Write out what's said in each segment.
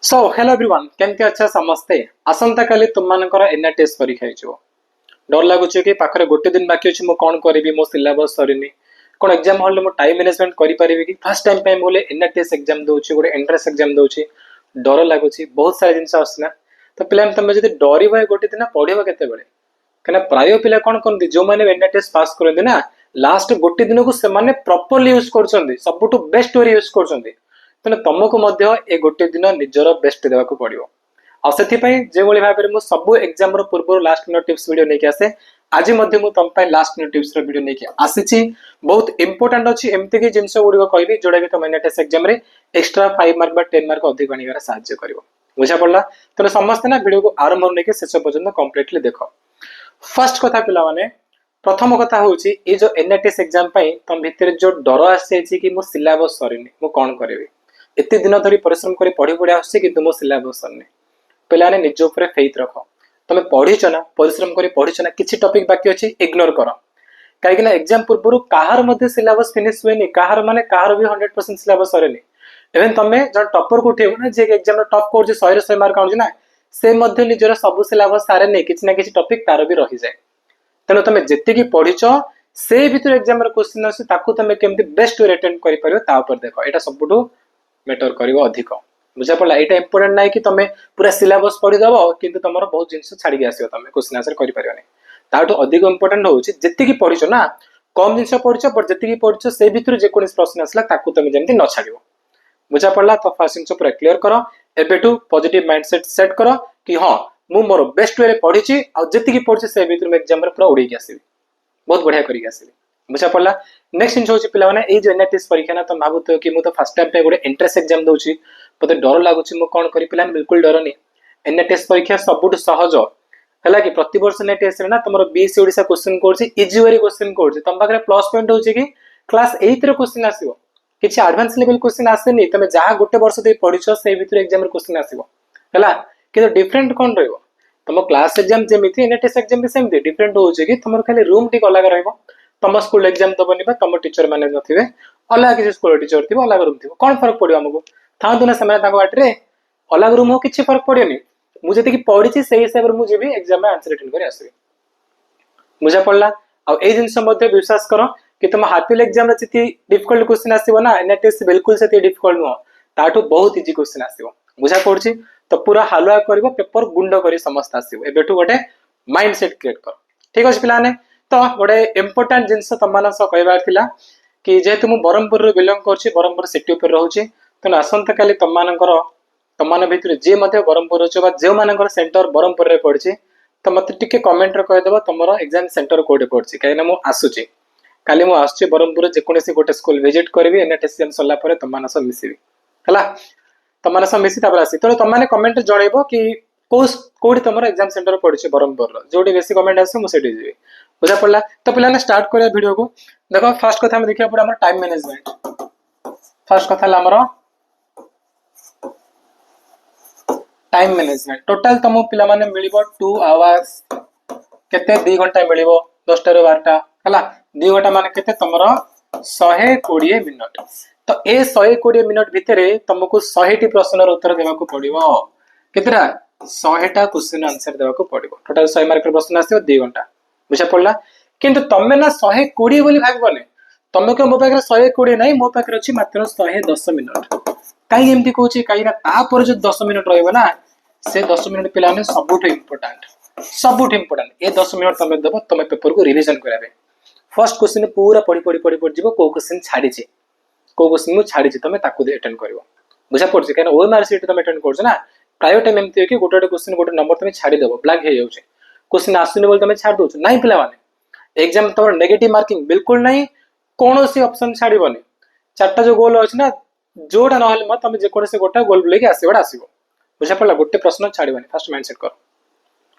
So hello everyone केमती अच्छा समस्ते आसंता काली तुम मानकर एनआर टेस्ट परीक्षा हो डर लगुच कि पाखरे गोटे दिन बाकी अच्छे मु कौन करी मो सिलेबस सरीनी कौन एग्जाम हॉल में टाइम मैनेजमेंट करि परिबी कि फर्स्ट टाइम पे बोले एनआर टेस्ट एग्जाम दोची गोटे एंट्रेंस एग्जाम दोची डर लगुच बहुत सारा जिनस आसना तो पिला तुम जब डर गोटे दिन पढ़व केते कहीं प्राय पिला कौन करते जो मैंने एनआर टेस्ट पास करते ना लास्ट गोटे दिन को से प्रॉपर्ली यूज कर सबुठ बेस्ट वे यूज कर तेना तुमको ए गोटे दिन निजर बेस्ट देवाक पड़ो जो भाव में सब एग्जाम पूर्व लास्ट मिनट टिप्स वीडियो नहीं आसे आज तुम लास्ट मिनट टिप्स वीडियो नहीं आसी बहुत इंपोर्टेंट अच्छी एमती कि जिन गुड़िक कहि जोटा कि तुम test exam extra 5 mark 10 mark अधिक आने साहय कर बुझा पड़ा तेना समस्ते ना वीडियो को आरंभ नहीं शेष पर्यटन कम्प्लीटली देख फर्स्ट कथा पिला माने प्रथम कथा हूँ ये जो एनआरटीएस एग्जाम तुम भितर जो डर आसी कि मो सिलेबस सरीनी मु कौन करी एत दिन धरी परिश्रम कर पढ़ी पढ़ी आस मो सिलेबस सरनी पे निज उपर फेथ रख तुम पढ़ीच ना परिश्रम कर पढ़ीच ना किसी टॉपिक बाकी अच्छी इग्नोर कर कहीं एग्जाम पूर्व कहार सिलेबस फिनिश हुए कहार माने कहार भी 100% सिलेबस सरेनी इवेन तुम जो टॉपर को उठेब ना जी एग्जाम टॉप कर 100 मार्क आनुची ना से निजर सब सिलेबस सारे नहीं किसी ना किसी टॉपिक तार भी रही जाए तेणु तुम जी पढ़ीच से भर एग्जाम क्वेश्चन आस तुम केमती बेस्ट वे अटेंड कर देख यहाँ सबुठ मैटर कर अधिक बुझा पड़ा यहाँ इंपोर्टेंट ना कि तुम पूरा सिलेबस पढ़ीदेव कि तुम बहुत जिन छाड़ी आस तुम क्वेश्चन आंसर कर अधिक इंपोर्टेंट हूँ जी पढ़ीच ना कम जिन पढ़ीच बट जी पढ़ीच से भर जेको प्रश्न आसला तुम जमी न छाड़ बुझा पड़ा तो फास्ट जिन पूरा क्लीयर कर एबेठू पॉजिटिव माइंडसेट सेट कर कि हाँ मु मोर बेस्ट वे पढ़ी जी पढ़ी से भर एग्जाम पूरा उड़े आसवि बहुत बढ़िया करके आसवि बुझा पड़ा नेक्स्ट जिन हूँ पे जो एनआरटीएस परीक्षा ना तुम भावुथ कि मुझे फर्स्ट टाइम पे गोटे एंट्रेंस एग्जाम दूसरी मत डर लगुच कौन करी पे बिल्कुल डरनी एनआरटीएस परीक्षा सबुठ सहज है कि प्रति वर्ष एनआरटीएस ना तुम बीएससी ओडिशा क्वेश्चन कर इजी वे क्वेश्चन कर तुम पाखे प्लस पॉइंट होची कि क्लास 8 रे क्वेश्चन आसीबो किसी एडवांस लेवल क्वेश्चन आसेनी तुम जहाँ गोटे वर्ष दे पढ़ीच से भर एग्जाम क्वेश्चन आसीबो है कि डिफरेंट कौन रही तुम क्लास एग्जाम जमी एनआरटीएस एग्जाम भी सेमती डिफरेंट होची कि तुम खाली रूम टी अलग रहिबो तुम स्कूल एग्जाम दबनी तुम टीचर मैंने थे अलग किसी स्कूल टीचर थी अलग रूम थी कौन फर्क पड़ो आमको था ना से बाटे अलग रूम हो कि फर्क पड़ेनि मुझे पढ़ी से हिसाब से मुझे एग्जाम में आंसर अटेंड कर आसबि बुझा पड़ा आई जिन विश्वास कर कि तुम हाफिल एग्जाम जी डिफिकल्ट क्वेश्चन आसो ना एनआरटीएस बिल्कुल से डिफिकल्ट नुह ताठू बहुत इजी क्वेश्चन आसो बुझा पड़ी तो पूरा हालुआ कर पेपर गुंड कर समस्त आसो एबेठू गोटे माइंड सेट क्रिएट कर ठीक अच्छे पे तो गोटे इंपोर्टाट जिन तुम कहबार कि जेहेतु मुझे ब्रह्मपुर बिलंग कर ब्रह्मपुर सिटी उपर रोचे तेणु आसंता काली तुम भर जी ब्रह्मपुर अच्छे जो मान सेंटर ब्रह्मपुर में पड़ी तो मत टे कमेंट कहीदेव तुम एग्जाम सेंटर कौटे पड़ी कहीं मुझे आसूची काली मुझे आसूँ ब्रह्मपुर जेकोसी गोटे स्कूल विजिट करी एनआरटीएस एग्जाम सरला तुम मिसबी है तुम मिसी आस तेणु तुमने कमेंट जनइब कि कौटी तुम एग्जाम सेंटर पड़ी ब्रह्मपुर जो बेसी कमेंट आस मुझे जी बुझा पड़ा तो पे स्टार्ट करा वीडियो को देख फास्ट कथा देखा पड़ा टाइम मैनेजमेंट फास्ट कथा टाइम मैनेजमेंट टोटाल तुम पे मिल 2 आवर्स केते 2 घंटा मिल 10टा ରୁ 12टा है 2 घंटा मान के तुम 120 मिनट तो ये 120 मिनट भितर तुमको 100 प्रश्न उत्तर देवाक पड़ो केतटा 100टा क्वेश्चन आंसर देवाक पड़ो टोटाल 100 मार्क प्रश्न आस 2 घंटा बुझा पड़ा किंतु तुम ना 120 बोली भागबने तुम क्या मो पाखे 120 ना मो पाखे अच्छी मात्र 110 मिनट कहीं एमती कौच कहीं जो 10 मिनट रहा से 10 मिनट पे सबुठ इंपोर्टाट ये 10 मिनट तुम देव तुम पेपर को रिविजन करावे फर्स्ट क्वेश्चन पूरा पढ़ी पढ़ी पढ़ी पढ़ जी कौ क्वेश्चन छाड़ी कौ क्वेश्चन मुझे छाड़ी तुम अटेंड कर बुझा पड़ी कहीं ओएमआर सीट तुम अटेंड कर ना प्राय टाइम एमती कि गोटे क्वेश्चन गोटे नंबर तुम छाड़देव ब्लैक हो जाए क्वेश्चन आसुनी बोली तुम छाड़ दौ ना पे एग्जाम तुम नेगेटिव मार्किंग बिल्कुल नहीं कौन सी ऑप्शन छाड़बनी 4टा जो गोल अच्छे ना जोटा ना तुम जेकोसी गोटे गोल बुले आसवाटा आसो बुझा पड़ा गोटे प्रश्न छाड़बनी फास्ट माइंड सेट कर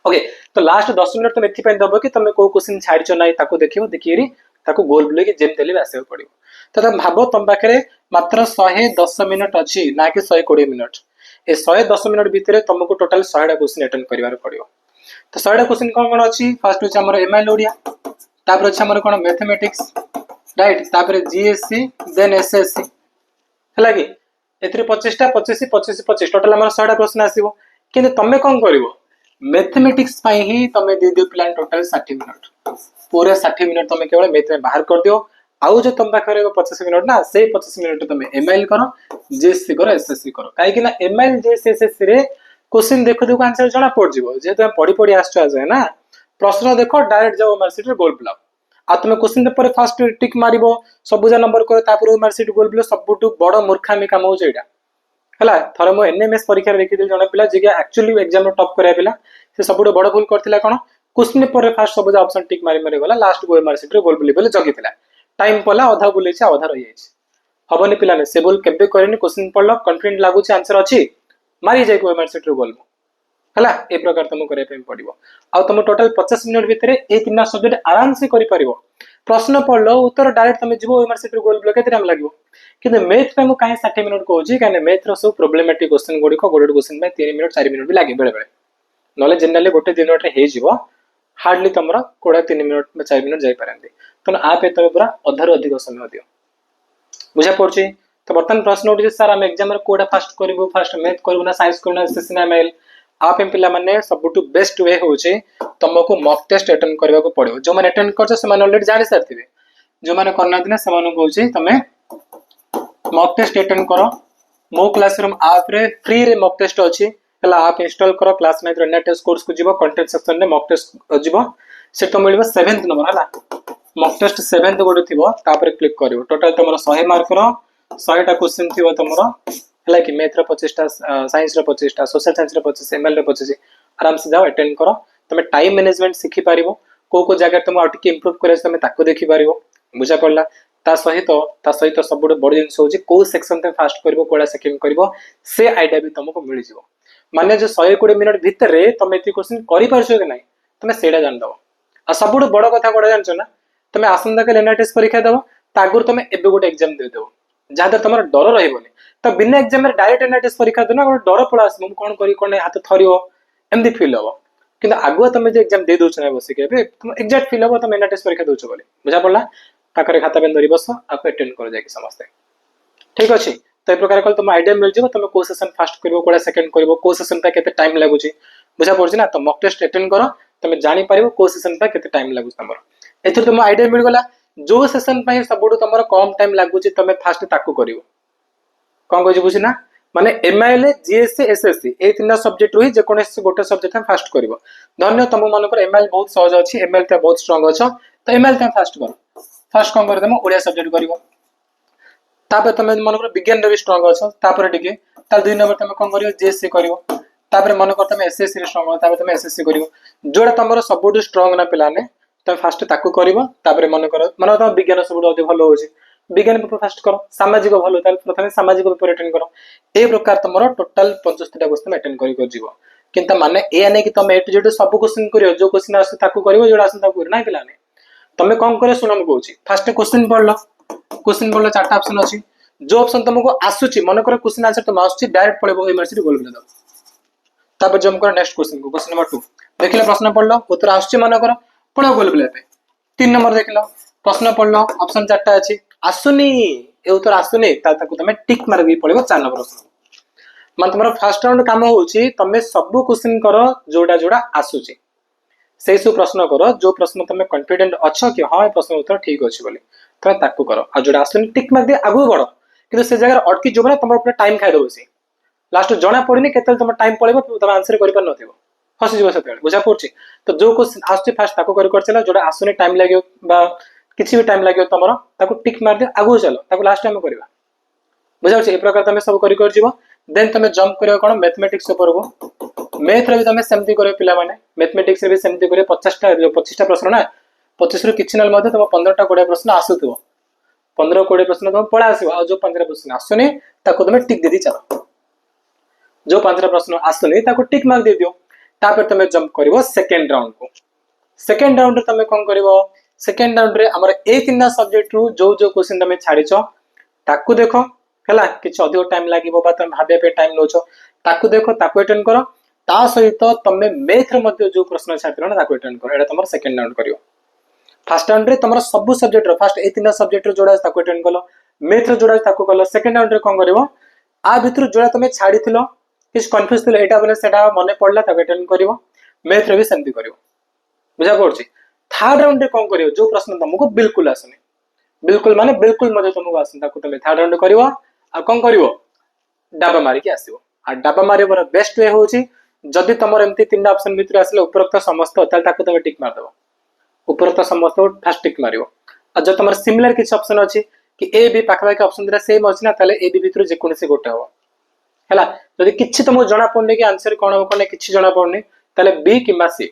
ओके तो लास्ट 10 मिनट तुम एपाई दब कि तुम कौ क्वेश्चन छाड़च ना देखिए गोल बुले जमी आसवा पड़ो तो तुम भाव तुम पाखे मात्र 110 मिनट अच्छी ना कि 120 मिनट ये 110 मिनट भितर तुमको टोटाल 100टा क्वेश्चन अटेंड करार पड़ो तो 100टा क्वेश्चन कौन कौन अच्छी फास्ट हूँ आम एमआईएल ओडिया तापर अच्छे आम कौन मैथमेटिक्स राइट तापर जीएससी देन एसएससी है कि एथिरे 25टा 25 25 25 टोटल हमर 100टा प्रश्न आसीबो किंतु तमे कोन करिवो मैथमेटिक्स पाई ही तमे दे दियो पिलान टोटल 60 मिनिट पूरे 60 मिनिट तमे केवल मैथ में बाहर कर दियो आउ जो तुम पाखे 25 मिनिट ना से 25 मिनिट तुम एमआईएल करो जीएससी करो एसएससी करो कहीं ना एमआईएल जीएससी एसएससी रे क्वेश्चन देखो देखो आंसर जना पड़ जिवो जे तुम पढ़ी पढ़ी आछो आज है ना प्रश्न देखो डायरेक्ट जाओ मार्कशीट रे गोल फिलअप आ तुम क्वेश्चन पेपर फास्ट टिक मारिबो सब जा नंबर करो तापर मार्कशीट गोल फिलअप सबटू बड़ मूर्खामी काम हो एटा हला थरे मो एनएमएस परीक्षा देखि दिल जने पिला जे एक्चुअली एग्जाम रे टॉप करिया पिला से सबटू बड़ भूल करथिला कोन क्वेश्चन पेपर रे फास्ट सब जा ऑप्शन टिक मारी मारी गला लास्ट गोल मार्कशीट रे गोल फिलअप बोले जगिथिला टाइम पला आधा बुले छै आधा रहि जाय हबनी पिला ने से बोल केबे करनी क्वेश्चन पढ़लो कॉन्फिडेंट लागु छै आंसर अछि मारी जाय गोल मार्कशीट रे गोल हला ए प्रकार तुम करे पे पड़िबो आ तुम टोटल 50 मिनिट भितरे ए तीनटा सब्जेक्ट आराम से करि परिबो प्रश्न पढ़लो उत्तर डायरेक्ट तुम जिवो यूनिवर्सिटी गोल ब्लॉक केते टाइम लागो किंतु मैथ पे मु काहे 60 मिनिट कहूची काने मैथ रो सब प्रॉब्लमेटिक क्वेश्चन गुडी को गोटे क्वेश्चन में 3 मिनिट 4 मिनिट भी लागे बेले बेले नले जनरली गोटे 3 मिनिट रे हे जिवो हार्डली तमरा कोडा 3 मिनिट में 4 मिनिट जाई परंदी तो आ पे तबे पूरा अधर अधिक समय दियो बुझा पड़ची तो बर्तन प्रश्न उठी सर हम एग्जाम रे कोडा फास्ट करबो फास्ट मैथ करबो ना साइंस करबो ना एसएससी ना एमएल आप एम पिला माने सबटू बेस्ट वे होचे तुमको मॉक टेस्ट अटेंड करबा को पड़ियो जो माने अटेंड करछ से माने ऑलरेडी जानि सारथिबे जो माने करना दिना से माने कहूची तमे मॉक टेस्ट अटेंड करो मो क्लासरूम ऐप रे फ्री रे मॉक टेस्ट अछि हला आप इंस्टॉल करो क्लास 9 रे नेट टेस्ट कोर्स को जीवो कंटेंट सेक्शन रे मॉक टेस्ट जीवो से तो मिलबो 7th नंबर हला मॉक टेस्ट 7th गोडे थिबो तापर क्लिक करिवो टोटल तमरो 100 मार्क रो 100 टा क्वेश्चन थिबो तमरो हला कि मैथ रो 25 टा साइंस रो 25 टा सोशल साइंस रो 25 एमएल रो 25 आराम से जाओ अटेंड करो तमे टाइम मैनेजमेंट सिखि पारिबो को जगह तुम आउट के इंप्रूव करे तमे ताको देखि पारिबो बुझा पड़ला ता सहित सब बड़ जिन होची को सेक्शन ते फास्ट करबो कोडा सेकंड करबो से आईडिया भी तुमको मिल जिवो माने जो 120 मिनिट भीतर रे तमे एती क्वेश्चन करि परछो कि नै तमे सेडा जान दबो आ सबुड बड़ कथा कोडा जानछो ना तमे आसंदा के लेना टेस्ट परीक्षा दबो तागुर तमे एबे गोटे एग्जाम दे देबो जादर तमर डर रहइबोनी तो बिना एग्जाम रे डायरेक्ट लेना टेस्ट परीक्षा देना गोटे डर पळा आसमु कोन करी कोन हाथ थरियो एमदी फील हो किंतु आगुआ तमे जे एग्जाम दे दोछ ना बसी के बे तुम एग्जैक्ट फील हो तमे लेना टेस्ट परीक्षा दोछ बोली बुझा पड़ला ताकरे खाता पेन धरी बस आपको अटेंड कर जाए समस्ते ठीक अच्छे तो ये प्रकार कल तुम आइडिया मिल जाए तुम को सेशन फास्ट करिवो कोडा सेकंड करिवो को सेशन पे केते टाइम लागुची बुझा पड़छ ना तो मॉक टेस्ट अटेंड करो तुम जानि पारिवो को सेशन पे केते टाइम लागुची तमरो एथि तुम आइडिया मिल गला जो सेशन पे सबुडू तमरो कम टाइम लागुची तुम फास्ट ताकू करिवो कोन कहै बुझी ना माने एमआईएल जीएससी एसएससी ए तीनटा सब्जेक्ट रही जे कोने गोटे सब्जेक्ट हम फास्ट करिवो धन्य तुम मानकर एमआईएल बहुत सहज अछि एमआईएल ते बहुत स्ट्रांग अछ तो एमआईएल ते फास्ट करो फास्ट कौन कर देमो ओडिया सब्जेक्ट करिवो तापर तमे मन कर विज्ञान रे भी स्ट्रांग अछ तापर टिके तार 2 नंबर तमे कोन करिवो जीएससी करिवो तापर मन कर तमे एसएससी रे स्ट्रांग तापर तमे एसएससी करिवो जोडा तमरो सबुड स्ट्रांग ना पिलाने तमे फास्ट ताकू करिवो तापर मन तम विज्ञान सबुड अति भलो होची विज्ञान पेपर फास्ट करो सामाजिक भलो ताल प्रथमे सामाजिक पेपर अटेंड करो ए प्रकार तमरो टोटल 75 टा क्वेश्चन अटेंड करि जीवो किंतु माने ए आने कि तमे ए टू जेड सब क्वेश्चन करियो जो क्वेश्चन आसे ताकू करिवो जोडा आसे ताकू ना पिलाने तमे कौन करे सुन हम कहूची फास्ट क्वेश्चन पढ़लो चारटा ऑप्शन अछि जो ऑप्शन तुमको आसुची मन करे क्वेश्चन आंसर तुम आसुची डायरेक्ट पढेबो यूनिवर्सिटी गोल दो तापर जम कर नेक्स्ट क्वेश्चन को क्वेश्चन नंबर 2 देखिला प्रश्न पढ़लो उत्तर आसुची मन कर पढो गोल पे 3 नंबर देखिला प्रश्न पढ़लो ऑप्शन चारटा अछि आसुनी ए उत्तर आसुनी ताको तमे टिक मार भी पढेबो 4 नंबर प्रश्न मन तुमरो फर्स्ट राउंड काम होउची तमे सब क्वेश्चन करो जोडा जोडा आसुची से सब प्रश्न करो जो प्रश्न तुम कॉन्फिडेंट अच्छो कि हाँ प्रश्न उत्तर ठीक अच्छे बोली तुम ताकू करो आ जोड़ा आसुनी टिक मार दे आगु बढ़ कि से जगह अटकी जो ना तुम पूरा टाइम खाई दो सी लास्ट जना पड़नी केते तुम टाइम पळेबो तुम आंसर करि पर नथिबो फसी जीव सेते बुझा पड़छि तो जो क्वेश्चन आसुची फास्ट ताकू करि कर चला जोड़ा आसुनी टाइम लागियो बा किछि भी टाइम लागियो तमरो ताकू टिक मार दे आगु चलो ताकू लास्ट टाइम करबा बुझा पड़छि ए प्रकार तुम सब करि कर जीवो देन तुम जंप करियो कोन मैथमेटिक्स ऊपर को मैथ रे भी तुम सेमती करियो पिला माने मैथमेटिक्स रे भी सेमती करियो 50 टा 25 टा प्रश्न ना 25 रो किछि नल मध्ये तुम 15 टा 20 प्रश्न आसुथिबो 15 20 प्रश्न तुम पळा आसीबो आ जो 15 प्रश्न आसुनी ताको तुम टिक दे दी चलो जो 15 प्रश्न आसुनी ताको टिक मार्क दे दियो तापर तुम जंप करिवो सेकंड राउंड को सेकंड राउंड रे तुम कोन करिवो सेकंड राउंड रे हमर ए तीनटा सब्जेक्ट रू जो जो क्वेश्चन तुम छाड़ीचो ताको देखो हला किछि अधिक टाइम लागिवो बा तुम भाबे पे टाइम लोचो ताको देखो ताको अटेंड करो ता सहित तमे मैथ रे मध्ये जो प्रश्न छात्र ना ताको अटेंड करो एटा तमर सेकंड राउंड करियो फर्स्ट राउंड रे तमर सब सब्जेक्ट रो फर्स्ट ए तीनटा सब्जेक्ट रो जोडा ताको अटेंड कलो मैथ रे जोडा ताको कलो सेकंड राउंड रे कोन करिवो आ भितर जोड़ा तुम छाड़ी किसी कन्फ्यूज थी एटा बोले सेटा मन पड़ला अटेंड कर मैथ रे भी सेमती कर बुझा पड़ी थर्ड राउंड कौन कर जो प्रश्न तुमको बिल्कुल आसुनी बिल्कुल माने बिल्कुल मजे तुमको आसनी तुम थर्ड राउंड कर कौन कर डाबा मारिकी आसो आ डाबा मार बेस्ट वे हूँ जदि तुम एमती 3टा ऑप्शन भितर आसे उपरोक्त समस्त तुम टिक मारदेव उपरोक्त समस्त फास्ट टिक मार जो तुम सिमिलर किसी ऑप्शन अच्छी कि ए बी पाखापाखि ऑप्शन दिटा सेम अच्छी ना ए बी भितर जेकोसी गोटे हम है जदि किसी तुमको जना पड़नी कि आंसर कौन हम कौन किसी जना पड़नी बी कि सी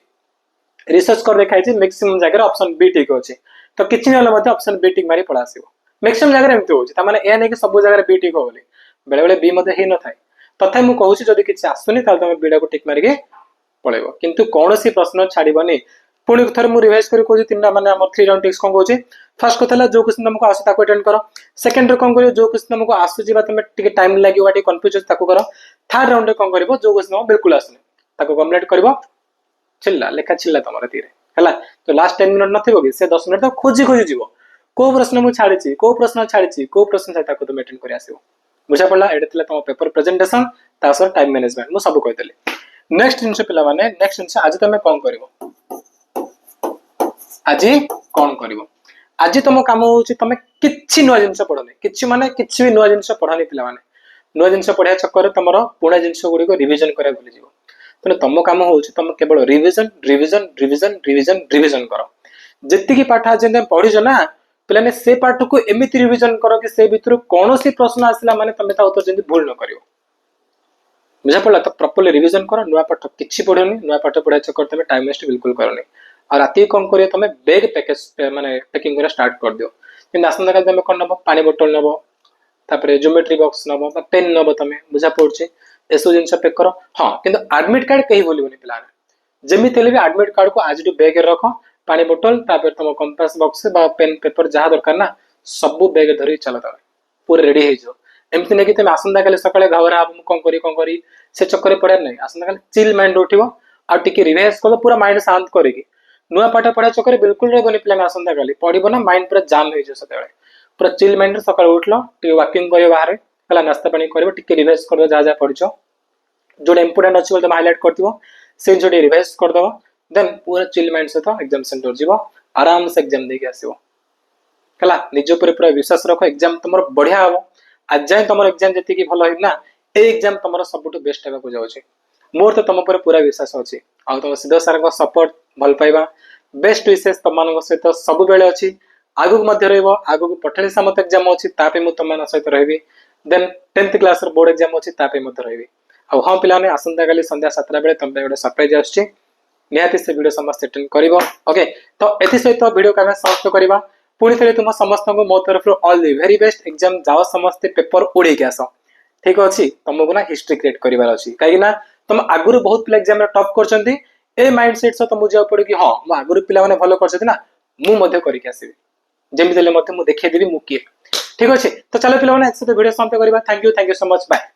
रिसर्च कर देखा मैक्सिमम जगह ऑप्शन बी ठीक अच्छे तो किसी ना ऑप्शन बी टिक मारी पड़ा आसो मैक्सिमम जगह एमती होने यह नहीं कि सब जगह बी टिक हो बेले बेले बी मत ही न था तथा मुझे कहूँ जदि किसी आसुनी तुम बीड़ा को टिक मारिक पड़ेब किंतु कौन सी प्रश्न छाड़बनी पुणी थे मुझे रिवाइज कर कहूँ 3टा माने 3 राउंड टिक्स कौन कहूँ फर्स्ट कथा जो क्वेश्चन तुमको आसो अटेंड कर सेकेंड कौन कर जो क्वेश्चन तुमको आसूसी तुम टाइम लगे कन्फ्यूज कर थर्ड राउंड कौन कर जो क्वेश्चन तुमको बिल्कुल आसुनी कम्प्लीट कर छिल्ला लेखा छिल्ला तुम है तो लास्ट 10 मिनट नथिबो कि से 10 मिनट तो खोजी खोजी जीवो को प्रश्न मु छाड़ी को प्रश्न छाड़ी को प्रश्न छाड़ी तुम अटेंड कर आसो बुझा पड़ा ये तुम पेपर प्रेजेंटेशन टाइम मैनेजमेंट मुझे सब कहीदेली नेक्स्ट जिन पिला माने नेक्स्ट जिन आज तुम कौन कर आज कौन कर आज तुम कम हो तुम कि नुआ जिन पढ़नी कि माने किसी भी नुआ जिन पढ़ानी पिला माने नुआ जिन पढ़ा चक्कर तुम पुणा जिन गुड़िक रिविजन करा भूली जीव तेना तुम कम हो तुम केवल revision revision revision revision revision कर जी पाठ आज पढ़ीज ना पे से पाठ को एमती रिविजन कर कि से भीतर कौन सी प्रश्न आसला माने तुम उत्तर जमी भूल न कर बुझा पड़ा तो प्रॉपर्ली रिविजन कर नुआ पाठ किसी पढ़नी नुआ पाठ पढ़ा चक्कर तुम टाइम वेस्ट बिल्कुल करनी और राति कौन कर तुम बैग पैकेज माने पैकिंग करा स्टार्ट कर दियो कि आसंता काल तुम कौन नब पानी बोतल नब तापर ज्योमेट्री बॉक्स नब पेन नब तुम बुझा पड़े एसब जिन पैक कर हाँ कि आडमिट कार्ड कहीं भूलनी पिला जमी भी आडमिट कार्ड को आज बैग रख पानी बोतल तापर तुम कंपास बॉक्स पेन पेपर जहाँ दरकार ना सब बैग धरी चल तुम पूरा रेडी हो एमती नहीं कि तुम आसंता काली सकाଳେ घबरा कौन करी से चक्कर पड़ा नहीं आसंता काली चिल माइंड उठो आ टिके रिवाइज कर पूरा माइंड शांत करिकी नुआ पाठ पढ़ा चक्कर बिल्कुल रहबनी पिला आसंता काली पढ़ब ना माइंड पूरा जाम हो से पूरा चिल माइंड सकाळ उठल टे वाकिंग कर बाहर है नास्ता पानी कर टिके रिवाइज कर जहाँ जहाँ पढ़ जो इंपोर्टेंट अच्छे तुम हाइलाइट कर से जो रिवाइज करदे देन पूरा चिल माइंड सहित एग्जाम सेंटर जीव आराम से एग्जाम देके आसो है निज पर पूरा विश्वास रख एग्जाम तुम बढ़िया हम आज जाए तुम एग्जाम जी भल होना ए एग्जाम तुम सब बेस्ट होगा जाऊँगी मोर तो तुम पर पूरा विश्वास अच्छी आ तुम सिद्ध सार सपोर्ट भल पाइबा बेस्ट विशेष तुम सहित सब बेले अच्छी आगक आगक पठाणी सामत एग्जाम अच्छी तुम सहित रही then 10th class board exam अच्छी रही हाँ पे आसंता काली संध्या 7टा बेले तुम गोटे सरप्राइज आसुच्छी निहाती से वीडियो समस्त अटेंड कर ओके तो ए सहित वीडियो को समाप्त करवा पुणी थे तुम समस्त को मो तरफ all the very best exam जाओ समस्ते पेपर उड़े आस ठीक अच्छे तुमको ना हिस्ट्री क्रिएट करार अच्छी कहीं तुम आगुरी बहुत पिला एग्जाम टॉप कर माइंड सेट सहित मुझे जाओ पड़े कि हाँ मो आगुरी पिला माने भल कर मुझे करके आसबि जमी मुझे देखिए देवी मुझे किए ठीक अच्छे तो चलो पिला वीडियो समाप्त करवा thank you so much bye.